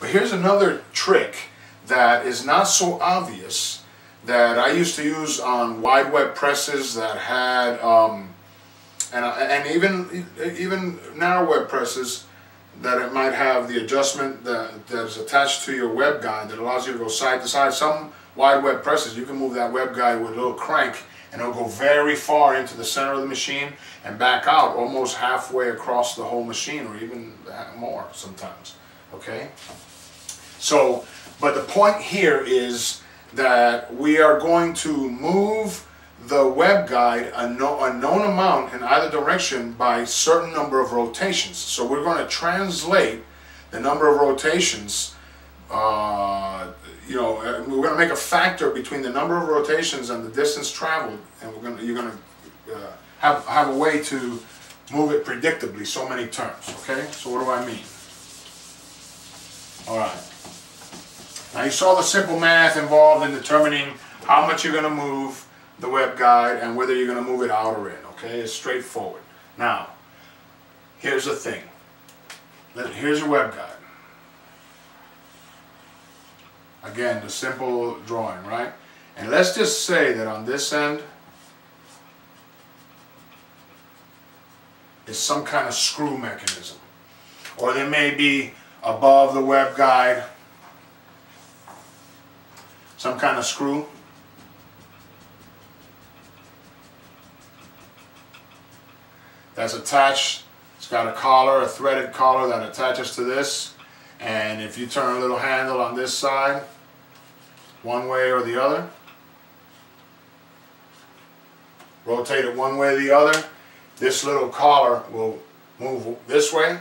But here's another trick that is not so obvious that I used to use on wide web presses that had, and even narrow web presses that it might have the adjustment that is attached to your web guide that allows you to go side to side. Some wide web presses, you can move that web guide with a little crank and it'll go very far into the center of the machine and back out almost halfway across the whole machine, or even more sometimes, okay? So, but the point here is that we are going to move the web guide a known amount in either direction by a certain number of rotations. So we're going to translate the number of rotations, you know, we're going to make a factor between the number of rotations and the distance traveled, and you're going to have a way to move it predictably so many turns, okay? So what do I mean? All right. Now you saw the simple math involved in determining how much you're going to move the web guide and whether you're going to move it out or in, okay? It's straightforward. Now, here's the thing. Here's your web guide. Again, the simple drawing, right? And let's just say that on this end is some kind of screw mechanism. Or there may be above the web guide some kind of screw. That's attached. It's got a collar, a threaded collar that attaches to this. And if you turn a little handle on this side, one way or the other, rotate it one way or the other, this little collar will move this way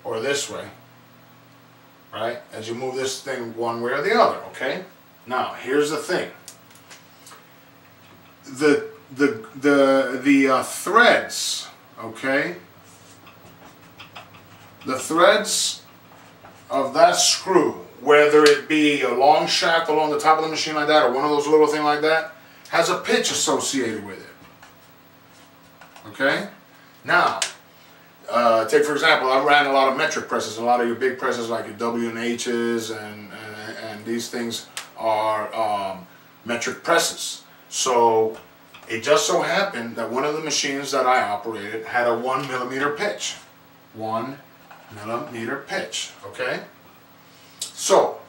or this way, right? As you move this thing one way or the other, okay? Now, here's the thing. The threads, okay? The threads of that screw, whether it be a long shaft along the top of the machine like that or one of those little things like that, has a pitch associated with it. Okay? Now, take for example, I ran a lot of metric presses, a lot of your big presses like your W&H's and these things are metric presses. So it just so happened that one of the machines that I operated had a 1 millimeter pitch. 1 millimeter pitch, okay? So,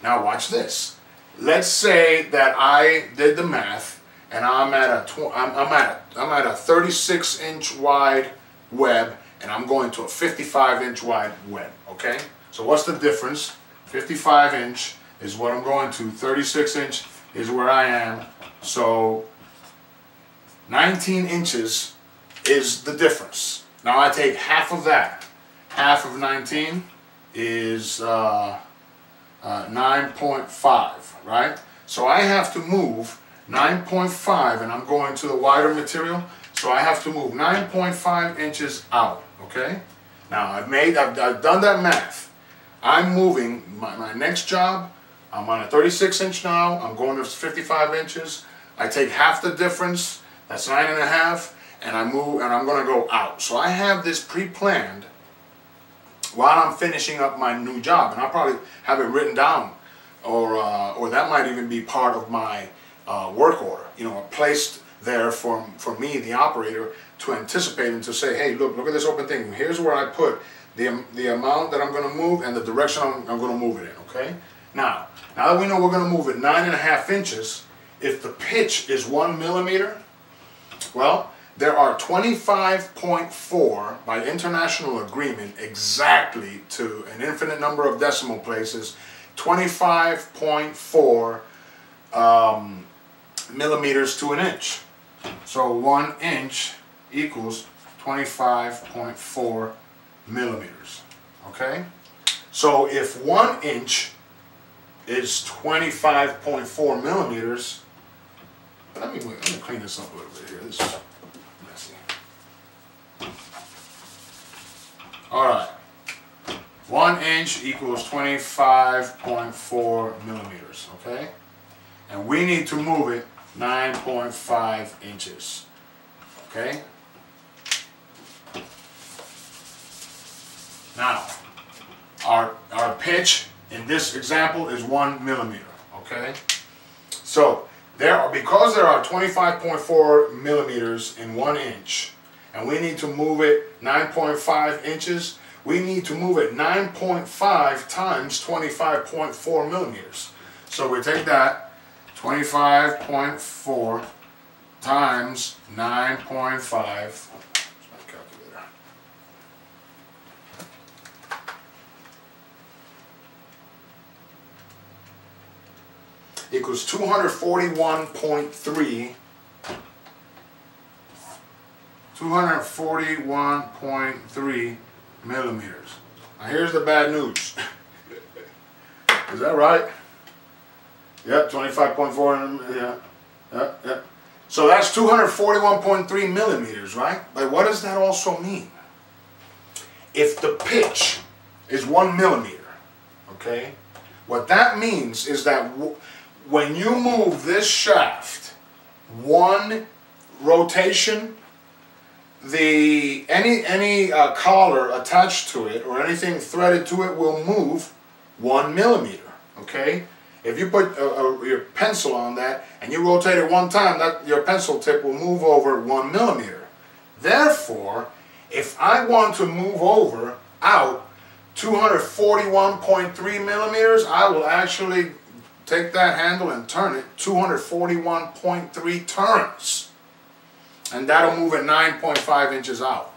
now watch this. Let's say that I did the math and I'm at a 36-inch wide web and I'm going to a 55-inch wide web, okay? So what's the difference? 55-inch is what I'm going to, 36-inch is where I am. So 19 inches is the difference. Now I take half of that. Half of 19 is 9.5, right? So I have to move 9.5, and I'm going to the wider material, so I have to move 9.5 inches out, okay? Now I've done that math. I'm moving my next job. I'm on a 36-inch now. I'm going to 55 inches. I take half the difference. That's 9.5, and I move, and I'm going to go out. So I have this pre-planned while I'm finishing up my new job, and I'll probably have it written down, or that might even be part of my work order, you know, placed there for me, the operator, to anticipate and to say, hey, look at this open thing. Here's where I put the amount that I'm going to move and the direction I'm going to move it in, okay? Now that we know we're going to move it 9.5 inches, if the pitch is 1 millimeter, well, there are 25.4 by international agreement, exactly to an infinite number of decimal places, 25.4 millimeters to an inch. So 1 inch equals 25.4 millimeters. Okay? So if 1 inch is 25.4 millimeters, let me clean this up a little bit here. This is messy. Alright. 1 inch equals 25.4 millimeters, okay? And we need to move it 9.5 inches, okay? Now, our pitch pitch in this example is 1 millimeter, okay? So because there are 25.4 millimeters in 1 inch, and we need to move it 9.5 inches, we need to move it 9.5 times 25.4 millimeters. So we take that, 25.4 times 9.5, equals 241.3 millimeters. Now here's the bad news. Is that right? Yep, 25.4, yeah. So that's 241.3 millimeters, right? But what does that also mean? If the pitch is 1 millimeter, okay, what that means is that when you move this shaft one rotation, any collar attached to it or anything threaded to it will move 1 millimeter. Okay, if you put your pencil on that and you rotate it one time, your pencil tip will move over 1 millimeter. Therefore, if I want to move out 241.3 millimeters, I will actually take that handle and turn it 241.3 turns. And that'll move it 9.5 inches out.